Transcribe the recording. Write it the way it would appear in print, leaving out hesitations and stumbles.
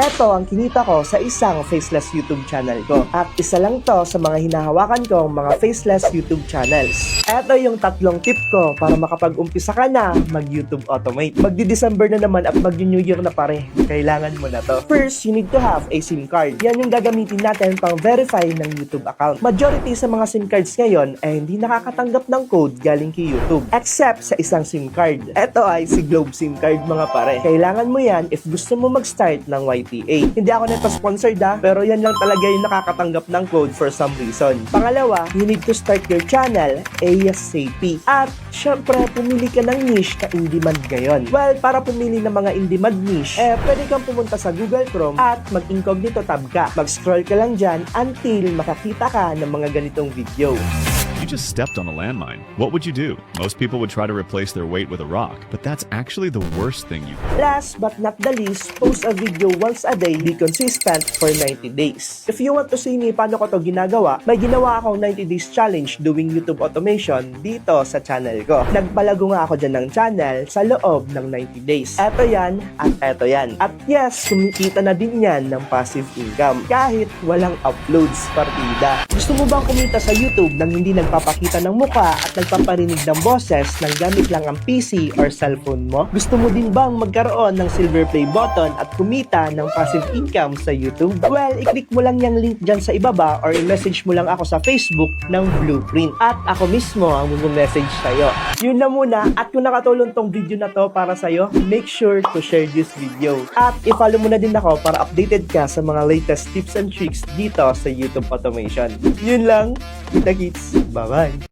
Eto ang kinita ko sa isang faceless YouTube channel ko. At isa lang to sa mga hinahawakan kong mga faceless YouTube channels. Eto yung tatlong tip ko para makapag-umpisa ka na mag-YouTube Automate. Magdi-December na naman at mag-New Year na pare. Kailangan mo na to. First, you need to have a SIM card. Yan yung gagamitin natin pang verify ng YouTube account. Majority sa mga SIM cards ngayon ay hindi nakakatanggap ng code galing kay YouTube. Except sa isang SIM card. Eto ay si Globe SIM card mga pare. Kailangan mo yan if gusto mo mag-start ng YTA. Hindi ako nagpa-sponsored pero yan lang talaga yung nakakatanggap ng code for some reason. Pangalawa, you need to start your channel ASAP. At syempre, pumili ka ng niche na in-demand ngayon. Well, para pumili ng mga in-demand niche, pwede kang pumunta sa Google Chrome at mag-incognito tab ka. Mag-scroll ka lang dyan until makakita ka ng mga ganitong video. You just stepped on a landmine. What would you do? Most people would try to replace their weight with a rock, but that's actually the worst thing you can. Last but not the least, post a video once a day, be consistent for 90 days. If you want to see me paano ko to ginagawa, may ginawa akong 90 days challenge doing YouTube automation dito sa channel ko. Nagpalago nga ako dyan ng channel sa loob ng 90 days. Eto yan at eto yan. At yes, kumikita na din yan ng passive income kahit walang uploads partida. Gusto mo bang kumita sa YouTube nang hindi nagpapakita ng muka at nagpaparinig ng boses nang gamit lang ang PC or cellphone mo? Gusto mo din bang magkaroon ng silver play button at kumita ng passive income sa YouTube? Well, i-click mo lang yung link dyan sa ibaba or i-message mo lang ako sa Facebook ng Blueprint at ako mismo ang mag-message sa'yo. Yun na muna, at kung nakatulong tong video na to para sa'yo, make sure to share this video. At i-follow mo na din ako para updated ka sa mga latest tips and tricks dito sa YouTube automation. Yun lang, kita kits, bye-bye!